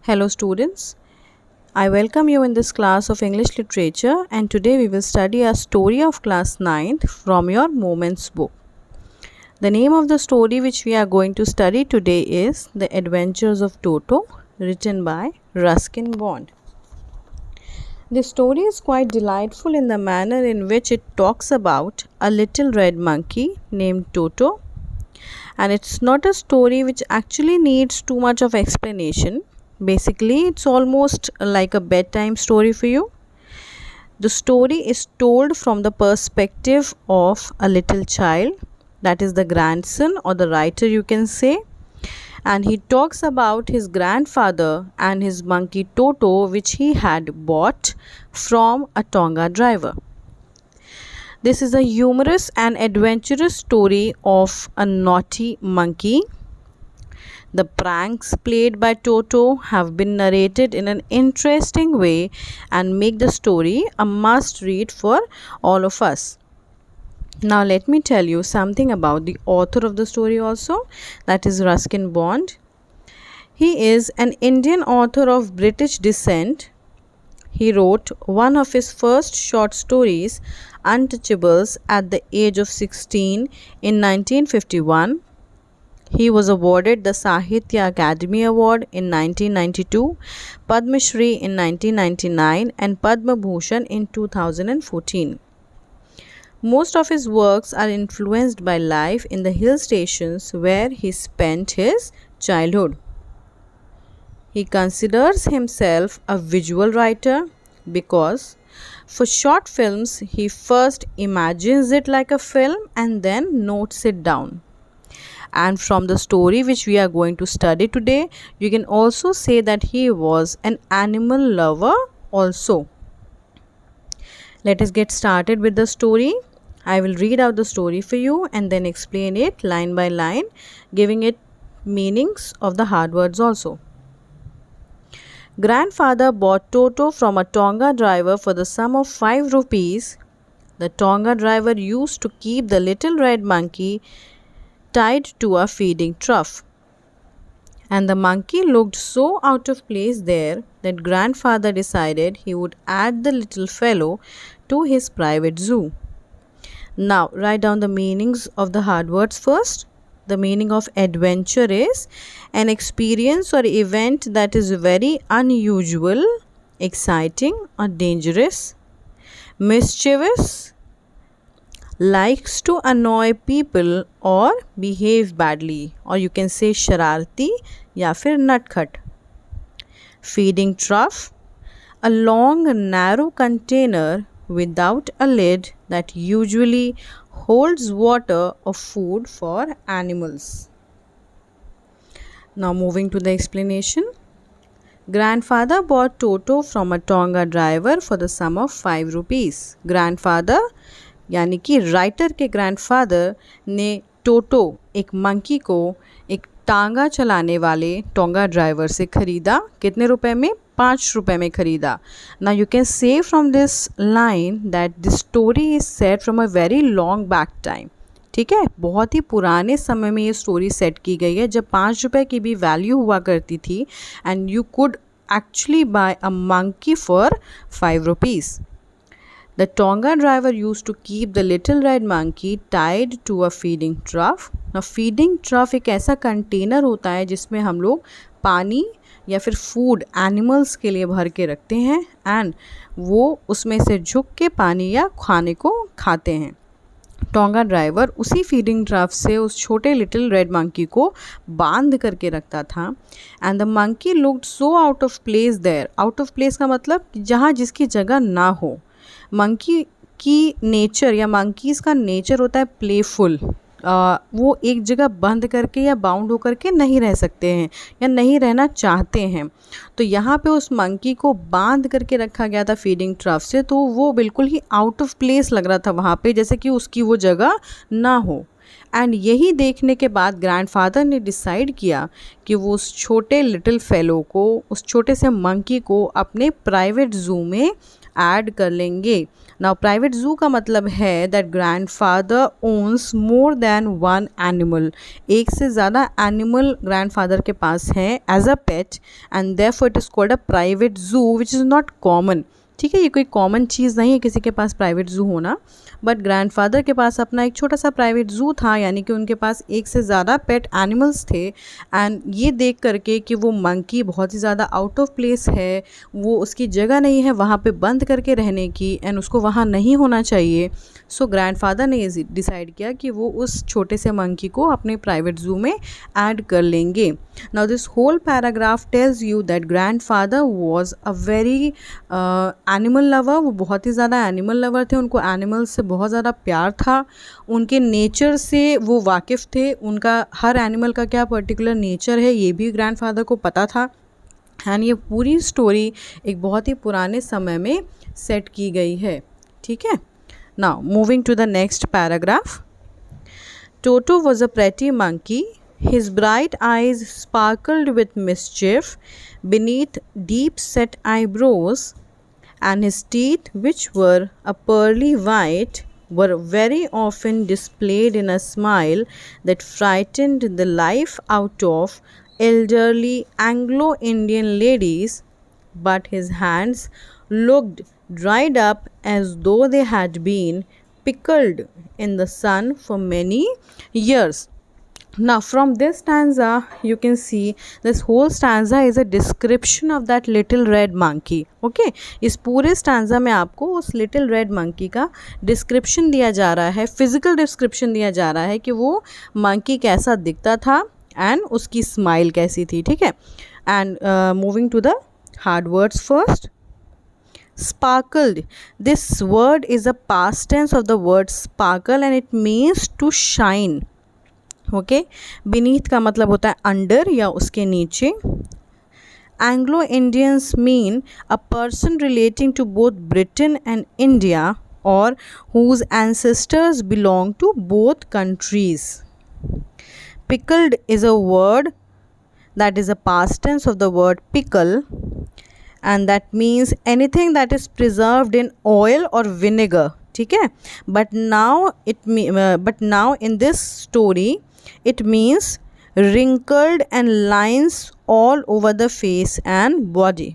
Hello students, I welcome you in this class of English literature and today we will study a story of class 9th from your Moments book. The name of the story which we are going to study today is The Adventures of Toto, written by Ruskin Bond. This story is quite delightful in the manner in which it talks about a little red monkey named Toto, and it's not a story which actually needs too much of explanation. Basically, it's almost like a bedtime story for you. The story is told from the perspective of a little child, that is the grandson or the writer, you can say. And he talks about his grandfather and his monkey Toto, which he had bought from a Tonga driver. This is a humorous and adventurous story of a naughty monkey. The pranks played by Toto have been narrated in an interesting way and make the story a must read for all of us. Now let me tell you something about the author of the story also, that is Ruskin Bond. He is an Indian author of British descent. He wrote one of his first short stories, Untouchables, at the age of 16 in 1951. He was awarded the Sahitya Academy Award in 1992, Padma Shri in 1999 and Padma Bhushan in 2014. Most of his works are influenced by life in the hill stations where he spent his childhood. He considers himself a visual writer because for short films he first imagines it like a film and then notes it down. And from the story which we are going to study today, you can also say that he was an animal lover also. Let us get started with the story. I will read out the story for you and then explain it line by line, giving it meanings of the hard words also. Grandfather bought Toto from a Tonga driver for the sum of 5 rupees. The Tonga driver used to keep the little red monkey tied to a feeding trough. And the monkey looked so out of place there that grandfather decided he would add the little fellow to his private zoo. Now write down the meanings of the hard words first. The meaning of adventure is an experience or event that is very unusual, exciting or dangerous. Mischievous, likes to annoy people or behave badly, or you can say shararti या फिर नटखट. Feeding trough, a long narrow container without a lid that usually holds water or food for animals. Now moving to the explanation. Grandfather bought Toto from a Tonga driver for the sum of 5 rupees. Grandfather यानी कि writer के grandfather ने टोटो एक monkey को एक टांगा चलाने वाले टोंगा ड्राइवर से ख़रीदा. कितने रुपए में? 5 रुपए में ख़रीदा. नाउ यू कैन से from this line that this story is set from a very long back time. ठीक है, बहुत ही पुराने समय में ये स्टोरी सेट की गई है जब 5 रुपए की भी वैल्यू हुआ करती थी and you could actually buy a monkey for 5 rupees. The Tonga driver used to keep the little red monkey tied to a feeding trough. Now feeding trough एक ऐसा कंटेनर होता है जिसमें हम लोग पानी या फिर फूड एनिमल्स के लिए भर के रखते हैं एंड वो उसमें से झुक के पानी या खाने को खाते हैं. टोंगा ड्राइवर उसी फीडिंग ट्रफ से उस छोटे लिटिल रेड मंकी को बांध करके रखता था. And the monkey looked so out of place there. Out of place का मतलब जहाँ जिसकी जगह ना हो. मंकी की नेचर या मंकीज़ का नेचर होता है प्लेफुल. वो एक जगह बंद करके या बाउंड होकर के नहीं रह सकते हैं या नहीं रहना चाहते हैं. तो यहाँ पे उस मंकी को बांध करके रखा गया था फीडिंग ट्रफ से, तो वो बिल्कुल ही आउट ऑफ प्लेस लग रहा था वहाँ पे, जैसे कि उसकी वो जगह ना हो. एंड यही देखने के बाद ग्रैंडफादर ने डिसाइड किया कि वो उस छोटे लिटिल फेलो को, उस छोटे से मंकी को अपने प्राइवेट ज़ू में ऐड कर लेंगे. नाउ प्राइवेट जू का मतलब है that grandfather owns more than one animal, एक से ज़्यादा एनिमल ग्रैंडफादर के पास है as a pet, and therefore it is called a private zoo which is not common. ठीक है, ये कोई कॉमन चीज़ नहीं है किसी के पास प्राइवेट जू होना, बट ग्रैंडफादर के पास अपना एक छोटा सा प्राइवेट जू था, यानी कि उनके पास एक से ज़्यादा पेट एनिमल्स थे। एंड ये देख करके कि वो मंकी बहुत ही ज़्यादा आउट ऑफ प्लेस है, वो उसकी जगह नहीं है वहाँ पे बंद करके रहने की, एंड उसको वहाँ नहीं होना चाहिए। सो ग्रैंडफादर ने ये डिसाइड किया कि वो उस छोटे से मंकी को अपने प्राइवेट जू में ऐड कर लेंगे। Now this whole paragraph tells you that grandfather was a very animal lover, वो बहुत ही ज़्यादा एनिमल लवर थे, उनको एनिमल से बहुत ज़्यादा प्यार था, उनके नेचर से वो वाकिफ़ थे, उनका हर एनिमल का क्या पर्टिकुलर नेचर है ये भी ग्रैंडफादर को पता था। एंड ये पूरी स्टोरी एक बहुत ही पुराने समय में सेट की गई है। ठीक है, now moving to the next paragraph. Toto was a pretty monkey, his bright eyes sparkled with mischief beneath deep-set eyebrows, and his teeth, which were a pearly white, were very often displayed in a smile that frightened the life out of elderly Anglo-Indian ladies, but his hands looked dried up as though they had been pickled in the sun for many years. Now from this stanza you can see this whole stanza is a description of that little red monkey. Okay, इस पूरे stanza में आपको उस little red monkey का description दिया जा रहा है, physical description दिया जा रहा है कि वो monkey कैसा दिखता था and उसकी smile कैसी थी। ठीक है, and moving to the hard words first. Sparkled, this word is a past tense of the word sparkle and it means to shine. Okay, beneath का मतलब होता है अंडर या उसके नीचे। Anglo Indians mean a person relating to both Britain and India और whose ancestors belong to both countries. Pickled is a word that is a past tense of the word pickle, and that means anything that is preserved in oil or vinegar. ठीक है, but now in this story it means wrinkled and lines all over the face and body.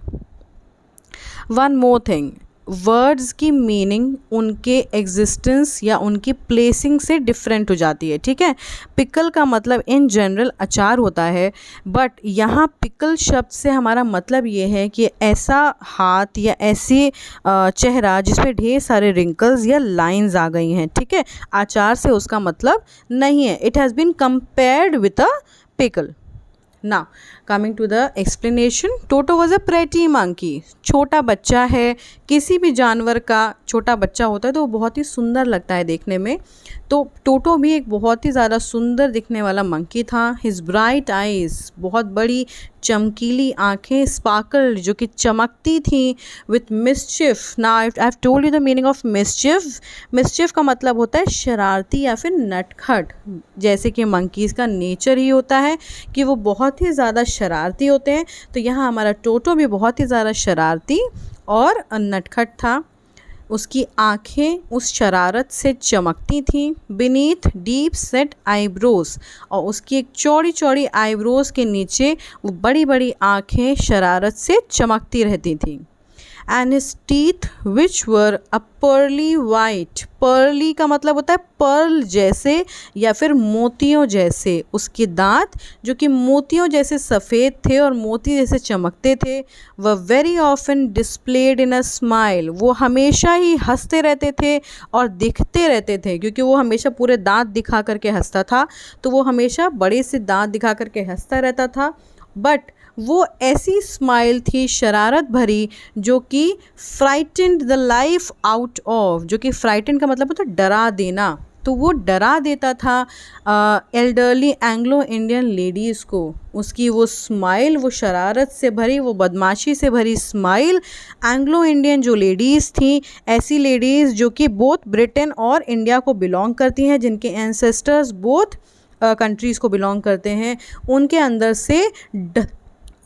One more thing, words की meaning उनके existence या उनकी placing से different हो जाती है। ठीक है, पिकल का मतलब इन जनरल अचार होता है, बट यहाँ पिकल शब्द से हमारा मतलब ये है कि ऐसा हाथ या ऐसी चेहरा जिसपे ढेर सारे रिंकल्स या लाइंस आ गई हैं। ठीक है, अचार से उसका मतलब नहीं है। It has been compared with a pickle. Now coming to the explanation, Toto was a pretty monkey. छोटा बच्चा है, किसी भी जानवर का छोटा बच्चा होता है तो वो बहुत ही सुंदर लगता है देखने में, तो टोटो भी एक बहुत ही ज़्यादा सुंदर दिखने वाला मंकी था। हिज ब्राइट आइज़, बहुत बड़ी चमकीली आँखें, स्पार्कल जो कि चमकती थी, with मिसचिफ। Now I have told you the meaning of मिसचिफ। मिसचिफ का मतलब होता है शरारती या फिर नटखट, जैसे कि मंकीज़ का नेचर ही होता है कि वो बहुत ही ज़्यादा शरारती होते हैं, तो यहाँ हमारा टोटो भी बहुत ही ज़्यादा शरारती और नटखट था। उसकी आँखें उस शरारत से चमकती थीं। बीनीथ डीप सेट आईब्रोज, और उसकी एक चौड़ी चौड़ी आईब्रोज के नीचे वो बड़ी बड़ी आँखें शरारत से चमकती रहती थीं। And his teeth which were a pearly white, pearly का मतलब होता है पर्ल जैसे या फिर मोतियों जैसे, उसके दांत जो कि मोतियों जैसे सफ़ेद थे और मोती जैसे चमकते थे। वह very often displayed in a smile, वो हमेशा ही हंसते रहते थे और दिखते रहते थे, क्योंकि वो हमेशा पूरे दांत दिखा करके हंसता था, तो वो हमेशा बड़े से दांत दिखा करके हंसता रहता था। बट वो ऐसी स्माइल थी शरारत भरी जो कि frightened the life out of, जो कि फ्राइटेंड का मतलब होता है डरा देना, तो वो डरा देता था एल्डरली एंग्लो इंडियन लेडीज़ को। उसकी वो स्माइल, वो शरारत से भरी, वो बदमाशी से भरी स्माइल एंग्लो इंडियन जो लेडीज़ थी, ऐसी लेडीज़ जो कि बोथ ब्रिटेन और इंडिया को बिलोंग करती हैं, जिनके एंसेस्टर्स बोथ कंट्रीज़ को बिलोंग करते हैं,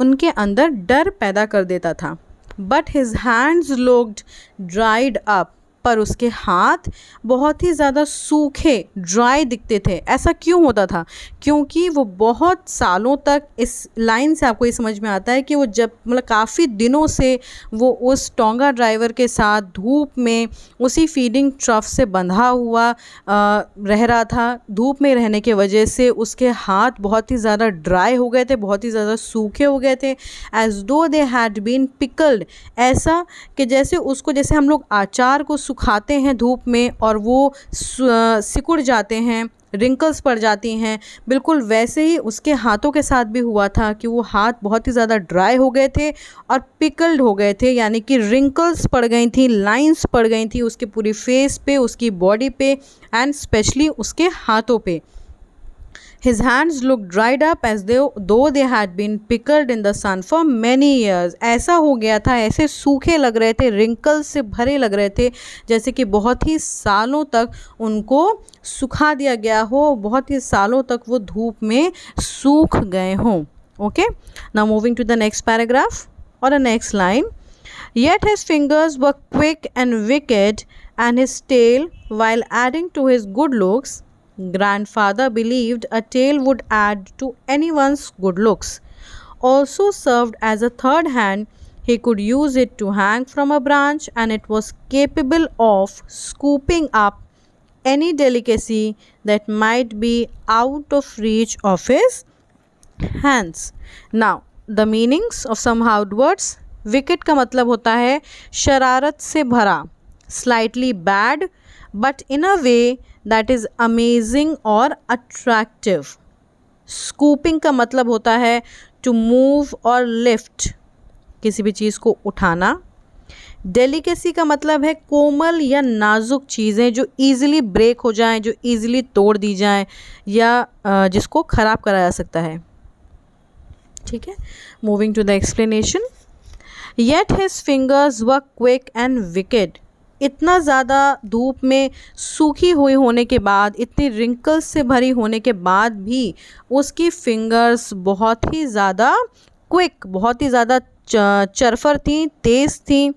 उनके अंदर डर पैदा कर देता था। But his hands looked dried up, पर उसके हाथ बहुत ही ज़्यादा सूखे ड्राई दिखते थे। ऐसा क्यों होता था? क्योंकि वो बहुत सालों तक, इस लाइन से आपको ये समझ में आता है कि वो जब मतलब काफ़ी दिनों से वो उस टोंगा ड्राइवर के साथ धूप में उसी फीडिंग ट्रफ से बंधा हुआ रह रहा था। धूप में रहने की वजह से उसके हाथ बहुत ही ज़्यादा ड्राई हो गए थे, बहुत ही ज़्यादा सूखे हो गए थे, एज दो दे हैड बीन पिकल्ड। ऐसा कि जैसे उसको, जैसे हम लोग अचार को सुखाते हैं धूप में और वो सिकुड़ जाते हैं, रिंकल्स पड़ जाती हैं, बिल्कुल वैसे ही उसके हाथों के साथ भी हुआ था कि वो हाथ बहुत ही ज़्यादा ड्राई हो गए थे और पिकल्ड हो गए थे, यानी कि रिंकल्स पड़ गई थी, लाइंस पड़ गई थी उसके पूरी फेस पे, उसकी बॉडी पे एंड स्पेशली उसके हाथों पे। His hands looked dried up as though they had been pickled in the sun for many years. ऐसा हो गया था, ऐसे सूखे लग रहे थे, रिंकल्स से भरे लग रहे थे, जैसे कि बहुत ही सालों तक उनको सुखा दिया गया हो, बहुत ही सालों तक वो धूप में सूख गए हों। Okay, now moving to the next paragraph or the next line. Yet his fingers were quick and wicked, and his tail, while adding to his good looks, grandfather believed a tail would add to anyone's good looks, also served as a third hand. He could use it to hang from a branch, and it was capable of scooping up any delicacy that might be out of reach of his hands. Now, the meanings of some hard words. Wicked का मतलब होता है शरारत से भरा, slightly bad, but in a way that is amazing or attractive. Scooping का मतलब होता है to move or lift, किसी भी चीज़ को उठाना। डेलिकेसी का मतलब है कोमल या नाजुक चीज़ें जो ईज़िली ब्रेक हो जाएं, जो ईज़िली तोड़ दी जाएं या जिसको ख़राब करा जा सकता है। ठीक है, moving to the explanation. Yet his fingers were quick and wicked. इतना ज़्यादा धूप में सूखी हुई होने के बाद, इतनी रिंकल्स से भरी होने के बाद भी उसकी फिंगर्स बहुत ही ज़्यादा क्विक, बहुत ही ज़्यादा चरफर थी, तेज़ थी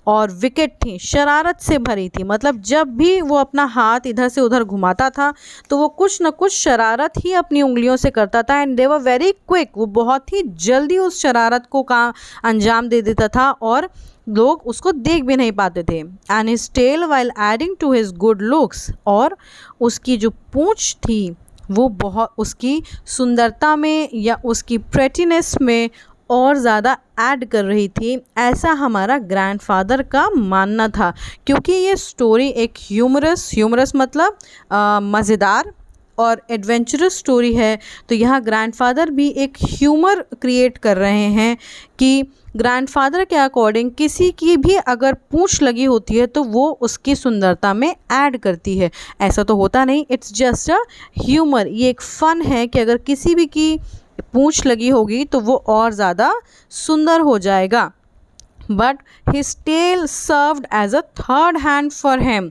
और विकेट थी, शरारत से भरी थी। मतलब जब भी वो अपना हाथ इधर से उधर घुमाता था तो वो कुछ न कुछ शरारत ही अपनी उंगलियों से करता था। And they were very quick, वो बहुत ही जल्दी उस शरारत को अंजाम दे देता था और लोग उसको देख भी नहीं पाते थे। And his tail while adding to his good looks, और उसकी जो पूँछ थी वो बहुत उसकी सुंदरता में या उसकी प्रेटीनेस में और ज़्यादा ऐड कर रही थी, ऐसा हमारा ग्रैंडफादर का मानना था। क्योंकि ये स्टोरी एक ह्यूमरस मतलब मज़ेदार और एडवेंचरस स्टोरी है, तो यहाँ ग्रैंडफादर भी एक ह्यूमर क्रिएट कर रहे हैं कि ग्रैंडफादर के अकॉर्डिंग किसी की भी अगर पूँछ लगी होती है तो वो उसकी सुंदरता में ऐड करती है। ऐसा तो होता नहीं, इट्स जस्ट अ ह्यूमर। ये एक फ़न है कि अगर किसी भी की पूँछ लगी होगी तो वो और ज़्यादा सुंदर हो जाएगा। But his tail served as a third hand for him.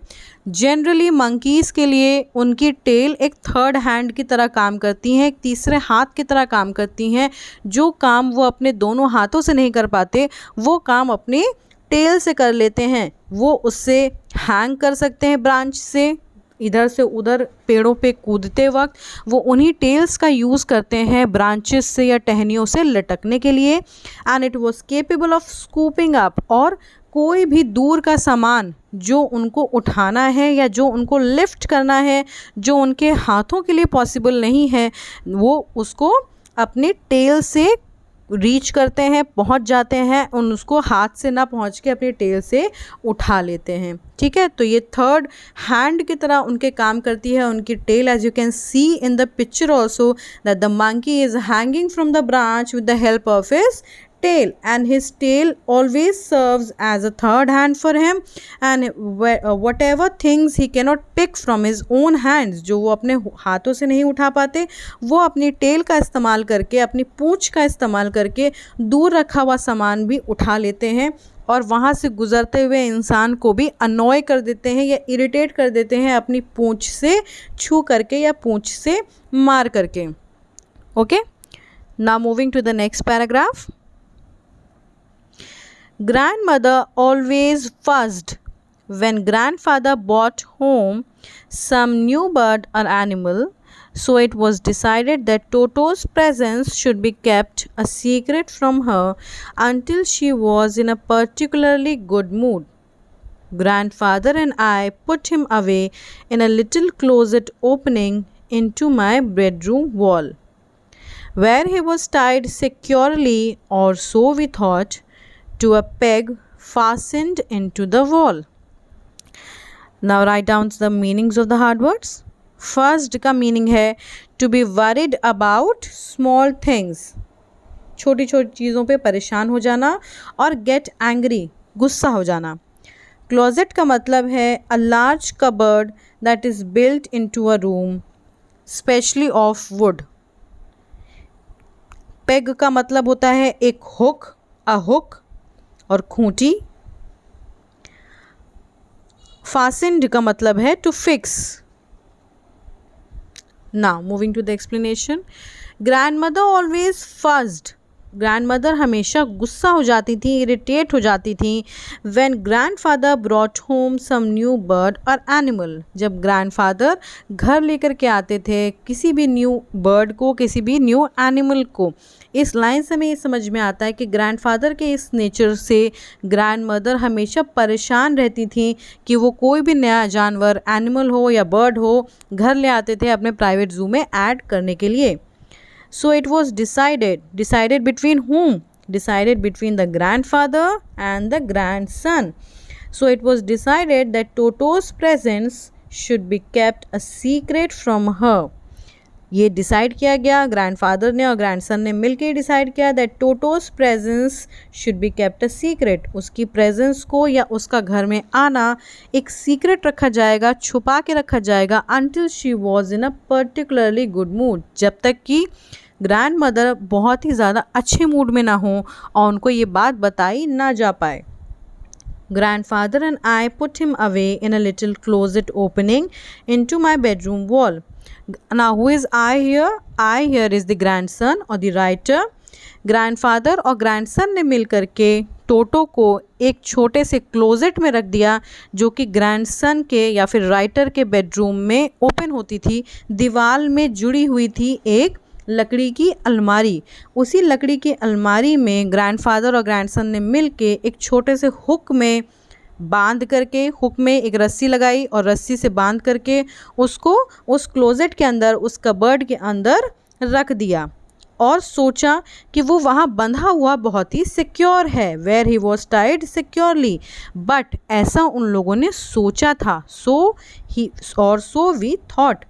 Generally monkeys के लिए उनकी टेल एक थर्ड हैंड की तरह काम करती हैं, एक तीसरे हाथ की तरह काम करती हैं। जो काम वो अपने दोनों हाथों से नहीं कर पाते वो काम अपने टेल से कर लेते हैं। वो उससे हैंग कर सकते हैं ब्रांच से, इधर से उधर पेड़ों पे कूदते वक्त वो उन्हीं टेल्स का यूज़ करते हैं ब्रांचेस से या टहनियों से लटकने के लिए। And it was capable of scooping up, और कोई भी दूर का सामान जो उनको उठाना है या जो उनको लिफ्ट करना है, जो उनके हाथों के लिए पॉसिबल नहीं है, वो उसको अपने टेल से रीच करते हैं, पहुंच जाते हैं, उन उसको हाथ से ना पहुंच के अपनी टेल से उठा लेते हैं। ठीक है, तो ये थर्ड हैंड की तरह उनके काम करती है उनकी tail. As you can see in the picture also that the monkey is hanging from the branch with the help of his tail, and his tail always serves as a third hand for him, and whatever things he cannot pick from his own hands, जो वो अपने हाथों से नहीं उठा पाते, वो अपनी टेल का इस्तेमाल करके, अपनी पूँछ का इस्तेमाल करके दूर रखा हुआ सामान भी उठा लेते हैं और वहाँ से गुज़रते हुए इंसान को भी अनॉय कर देते हैं या इरिटेट कर देते हैं अपनी पूँछ से छू करके या पूँछ से मार करके। Okay, now moving to the next paragraph. Grandmother always fussed when grandfather brought home some new bird or animal, so it was decided that Toto's presence should be kept a secret from her until she was in a particularly good mood. Grandfather and I put him away in a little closet opening into my bedroom wall, where he was tied securely, or so we thought, to a peg fastened into the wall. Now write down the meanings of the hard words. First का meaning है to be worried about small things, छोटी छोटी चीज़ों पे परेशान हो जाना, और get angry, गुस्सा हो जाना. क्लोजेट का मतलब है a large cupboard that is built into a room, specially of wood. Peg का मतलब होता है एक हुक, a hook, और खूंटी. फास्टेंड का मतलब है to fix. Now moving to the explanation. Grandmother always fussed. Grandmother हमेशा गुस्सा हो जाती थी, इरिटेट हो जाती थी when grandfather brought home some new bird or animal. जब ग्रैंडफादर घर लेकर के आते थे किसी भी न्यू बर्ड को, किसी भी न्यू एनिमल को. इस लाइन से हमें ये समझ में आता है कि ग्रैंडफादर के इस नेचर से ग्रैंडमदर हमेशा परेशान रहती थी कि वो कोई भी नया जानवर, एनिमल हो या बर्ड हो, घर ले आते थे अपने प्राइवेट ज़ू में ऐड करने के लिए. So it was decided between whom? Decided between the grandfather and the grandson. So it was decided that Toto's presence should be kept a secret from her. ये डिसाइड किया गया, grandfather ने और grandson ने मिलकर डिसाइड किया that Toto's presence should be kept a secret. उसकी presence को या उसका घर में आना एक सीक्रेट रखा जाएगा, छुपा के रखा जाएगा until she was in a particularly good mood, जब तक कि ग्रैंड मदर बहुत ही ज़्यादा अच्छे मूड में ना हो और उनको ये बात बताई ना जा पाए. Grandfather and I put him away in a little closet opening into my bedroom wall. Now who is I here? I here is the grandson or the writer. Grandfather और ग्रैंडसन ने मिल करके टोटो को एक छोटे से क्लोजेट में रख दिया जो कि ग्रैंडसन के या फिर राइटर के बेडरूम में ओपन होती थी. दीवार में जुड़ी हुई थी एक लकड़ी की अलमारी. उसी लकड़ी की अलमारी में ग्रैंडफादर और ग्रैंडसन ने मिल के एक छोटे से हुक में बांध करके, हुक में एक रस्सी लगाई और रस्सी से बांध करके उसको उस क्लोजेट के अंदर, उस कबर्ड के अंदर रख दिया और सोचा कि वो वहाँ बंधा हुआ बहुत ही सिक्योर है. Where he was tied securely. But ऐसा उन लोगों ने सोचा था. So we thought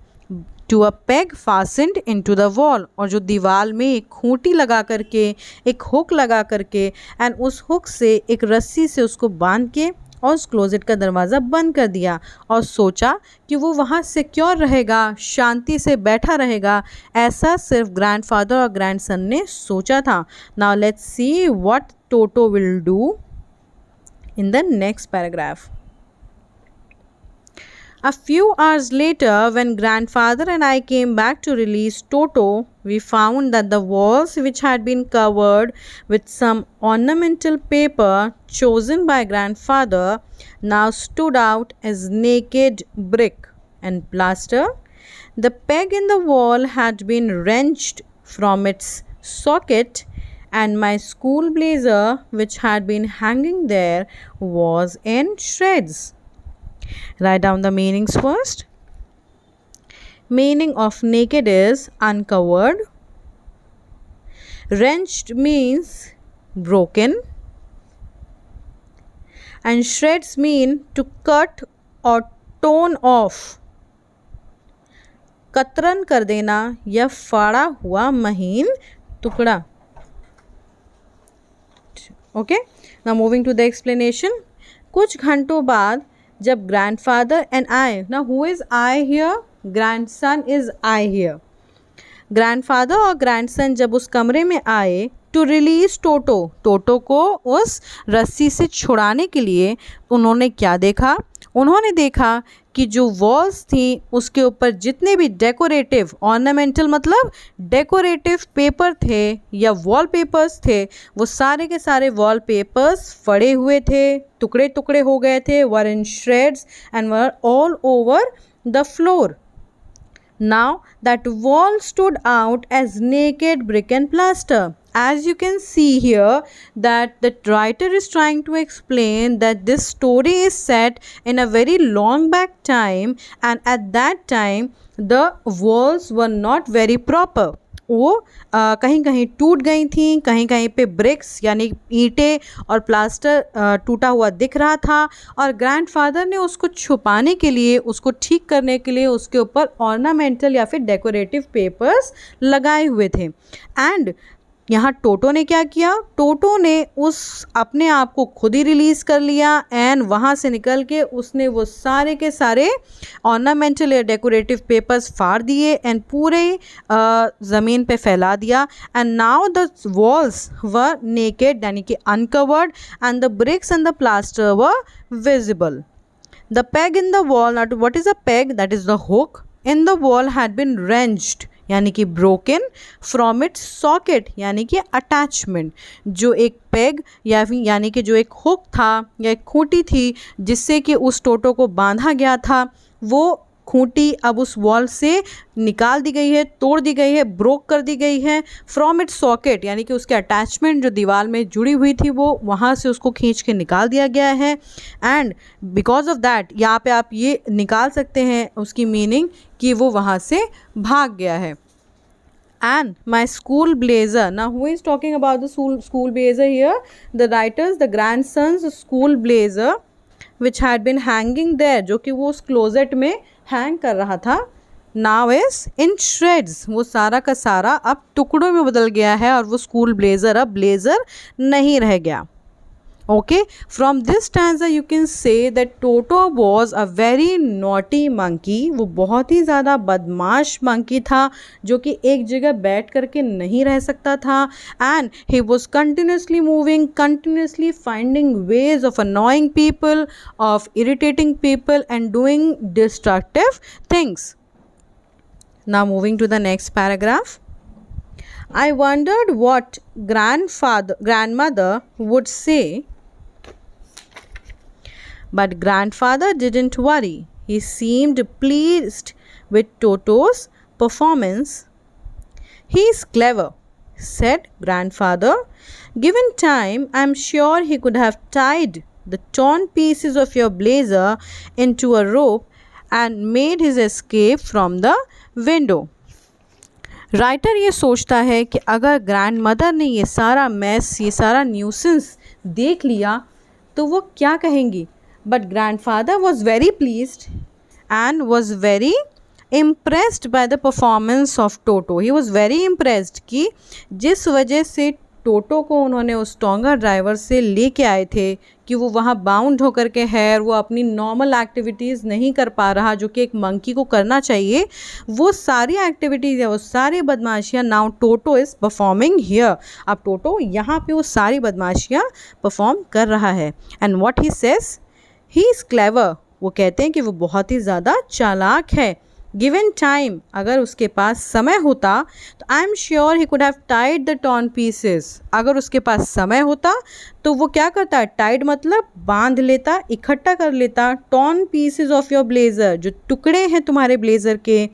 to a peg fastened into the wall. और जो दीवार में एक खूंटी लगा करके, एक हुक लगा करके एंड उस हुक से एक रस्सी से उसको बांध के और उस क्लोजेट का दरवाज़ा बंद कर दिया और सोचा कि वो वहाँ सिक्योर रहेगा, शांति से बैठा रहेगा. ऐसा सिर्फ ग्रैंडफादर और ग्रैंडसन ने सोचा था. Now let's see what toto will do in the next paragraph. A few hours later, when grandfather and I came back to release Toto, we found that the walls, which had been covered with some ornamental paper chosen by grandfather, now stood out as naked brick and plaster. The peg in the wall had been wrenched from its socket, and my school blazer, which had been hanging there, was in shreds. Write down the meanings first. Meaning of naked is uncovered. Wrenched means broken. And shreds mean to cut or torn off. कतरन कर देना या फाड़ा हुआ महीन टुकड़ा. Okay? Now moving to the explanation. कुछ घंटों बाद जब ग्रैंडफादर एंड आई, ना who is I hear? Grandson is I hear. Grandfather और ग्रैंडसन जब उस कमरे में आए टू रिलीज टोटो, टोटो को उस रस्सी से छुड़ाने के लिए, उन्होंने क्या देखा? उन्होंने देखा कि जो वॉल्स थी उसके ऊपर जितने भी डेकोरेटिव, ऑर्नामेंटल मतलब डेकोरेटिव पेपर थे या वॉल पेपर्स थे, वो सारे के सारे वॉल पेपर्स फड़े हुए थे, टुकड़े टुकड़े हो गए थे, were in shreds and were all over the floor. Now that wall stood out as naked brick and plaster. As you can see here that the writer is trying to explain that this story is set in a very long back time, and at that time the walls were not very proper. वो कहीं कहीं टूट गई थी, कहीं कहीं पे BRICS यानी ईंटें और प्लास्टर टूटा हुआ दिख रहा था, और ग्रैंडफादर ने उसको छुपाने के लिए, उसको ठीक करने के लिए उसके ऊपर ऑर्नामेंटल या फिर डेकोरेटिव पेपर्स लगाए हुए थे. एंड यहाँ टोटो ने क्या किया, टोटो ने उस अपने आप को खुद ही रिलीज़ कर लिया एंड वहाँ से निकल के उसने वो सारे के सारे ऑर्नामेंटल या डेकोरेटिव पेपर्स फाड़ दिए एंड पूरे ज़मीन पे फैला दिया. And now the walls were naked यानी कि uncovered and the bricks and the plaster were visible. The peg in the wall, what is a peg, that is the hook in the wall had been wrenched यानी कि broken from its socket यानी कि attachment. जो एक peg या फिर यानी कि जो एक हुक था या एक खूंटी थी जिससे कि उस टोटो को बांधा गया था, वो खूंटी अब उस वॉल से निकाल दी गई है, तोड़ दी गई है, ब्रोक कर दी गई है. फ्रॉम इट्स सॉकेट यानी कि उसके अटैचमेंट जो दीवार में जुड़ी हुई थी वो वहाँ से उसको खींच के निकाल दिया गया है. एंड बिकॉज ऑफ दैट यहाँ पे आप ये निकाल सकते हैं उसकी मीनिंग कि वो वहाँ से भाग गया है. And my school blazer. Now who is talking about the school blazer here? The writers, the grandson's school blazer which had been hanging there, जो कि वो उस क्लोजेट में हैंग कर रहा था, now is in shreds. वो सारा का सारा अब टुकड़ों में बदल गया है और वो स्कूल ब्लेज़र अब ब्लेज़र नहीं रह गया. Okay, from this stanza you can say that Toto was a very naughty monkey. वो बहुत ही ज़्यादा बदमाश मंकी था जो कि एक जगह बैठ करके नहीं रह सकता था. And he was continuously moving, continuously finding ways of annoying people, of irritating people and doing destructive things. Now moving to the next paragraph. I wondered what grandmother would say. But grandfather didn't worry. He seemed pleased with Toto's performance. He is clever, said grandfather. Given time, I'm sure he could have tied the torn pieces of your blazer into a rope and made his escape from the window. Writer ये सोचता है कि अगर grand mother ने ये सारा mess, ये सारा न्यूसेंस देख लिया तो वो क्या कहेंगी. But grandfather was very pleased and was very impressed by the performance of Toto. He was very impressed कि जिस वजह से टोटो को उन्होंने उस टोंगा ड्राइवर से लेके आए थे कि वो वहाँ बाउंड होकर के है, वो अपनी नॉर्मल एक्टिविटीज़ नहीं कर पा रहा जो कि एक मंकी को करना चाहिए, वो सारी एक्टिविटीज़ है, वो सारी बदमाशियाँ now Toto is performing here. अब टोटो यहाँ पे वो सारी बदमाशियाँ परफॉर्म कर रहा है. And what he says, he is clever. वो कहते हैं कि वो बहुत ही ज़्यादा चालाक है. गिवन टाइम, अगर उसके पास समय होता तो I am sure he could have tied the torn pieces. अगर उसके पास समय होता तो वो क्या करता, टाइड मतलब बांध लेता, इकट्ठा कर लेता, torn pieces of your blazer, जो टुकड़े हैं तुम्हारे ब्लेज़र के,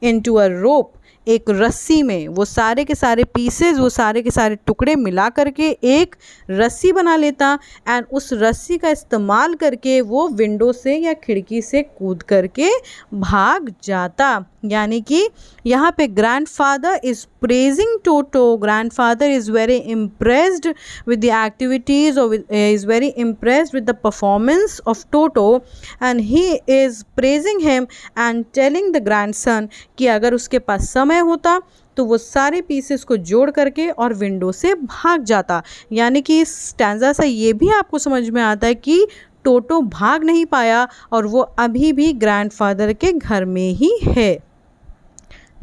इनटू अ रोप, एक रस्सी में. वो सारे के सारे पीसेस, वो सारे के सारे टुकड़े मिला करके एक रस्सी बना लेता एंड उस रस्सी का इस्तेमाल करके वो विंडो से या खिड़की से कूद करके भाग जाता. यानी कि यहाँ पे grandfather is praising Toto. Grandfather is very impressed with the activities और is very impressed with the performance of Toto and he is praising him and telling the grandson कि अगर उसके पास समय होता तो वो सारे पीसेस को जोड़ करके और विंडो से भाग जाता. यानी कि इस स्टैंजा से ये भी आपको समझ में आता है कि टोटो भाग नहीं पाया और वो अभी भी ग्रैंडफादर के घर में ही है.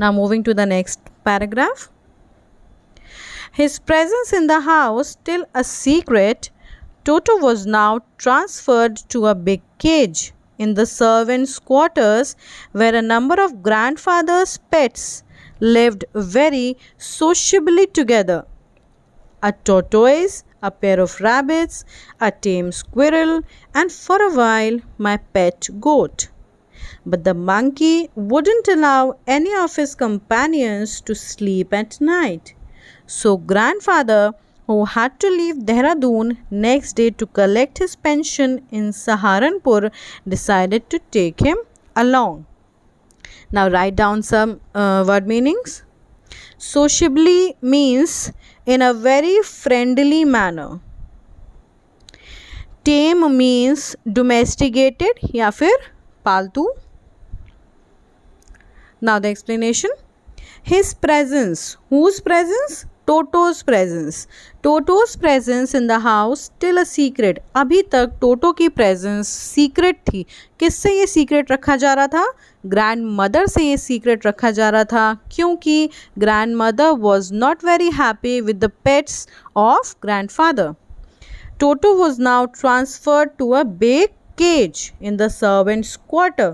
Now moving to the next paragraph. His presence in the house still a secret, Toto was now transferred to a big cage in the servants' quarters where a number of grandfather's pets lived very sociably together. A tortoise, a pair of rabbits, a tame squirrel, and for a while my pet goat. But the monkey wouldn't allow any of his companions to sleep at night. So grandfather, who had to leave Dehradun next day to collect his pension in Saharanpur, decided to take him along. Now write down some word meanings. Sociably means in a very friendly manner. Tame means domesticated या फिर पालतू. Now the explanation. His presence. Whose presence? Toto's presence. Toto's presence in the house still a secret. अभी तक टोटो की presence secret थी. किससे ये secret रखा जा रहा था? ग्रैंड मदर से ये सीक्रेट रखा जा रहा था क्योंकि grand mother was not very happy with the pets of grand father. Toto was now transferred to a big cage in the servants' quarter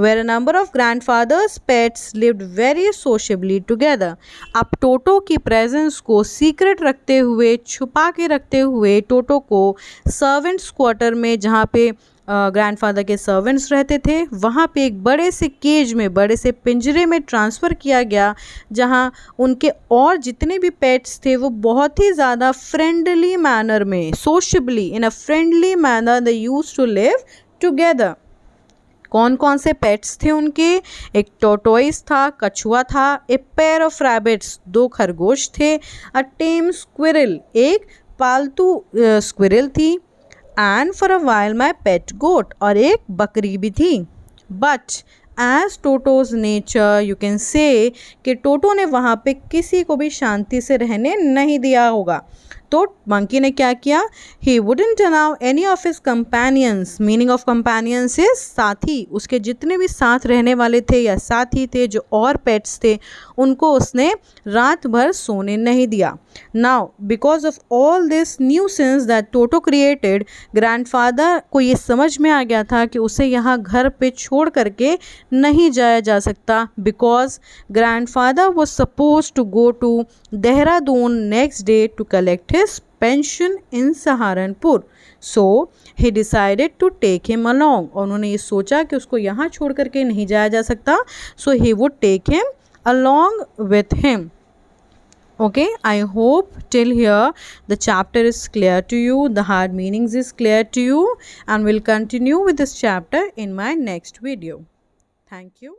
where a number of grandfather's pets lived very sociably together. अब टोटो की presence को secret रखते हुए, छुपा के रखते हुए टोटो को सर्वेंट्स क्वार्टर में, जहाँ पे ग्रैंडफादर के सर्वेंट्स रहते थे, वहाँ पे एक बड़े से केज में, बड़े से पिंजरे में ट्रांसफ़र किया गया, जहाँ उनके और जितने भी पेट्स थे वो बहुत ही ज़्यादा फ्रेंडली मैनर में, sociably in a friendly manner they used to live together. कौन कौन से पेट्स थे उनके? एक टोटोइस था, कछुआ था. ए पेयर ऑफ रैबिट्स, 2 खरगोश थे. अ टेम स्क्विरल, एक पालतू स्क्विरल थी. And for a while my pet goat, और एक बकरी भी थी. But as Toto's nature you can say कि टोटो ने वहाँ पे किसी को भी शांति से रहने नहीं दिया होगा. तो मंकी ने क्या किया? ही wouldn't allow any of his companions. Meaning of companions is साथी. उसके जितने भी साथ रहने वाले थे या साथी थे, जो और पेट्स थे, उनको उसने रात भर सोने नहीं दिया. Now because of all this nuisance that toto created, grandfather को ये समझ में आ गया था कि उसे यहाँ घर पे छोड़ करके नहीं जाया जा सकता. Because grandfather was suppose to go to Dehradun next day to collect his pension in Saharanpur. So he decided to take him along. और उन्होंने ये सोचा कि उसको यहाँ छोड़ करके नहीं जाया जा सकता. So he would take him along with him. Okay, I hope till here the chapter is clear to you, the hard meanings is clear to you, and we'll continue with this chapter in my next video. Thank you.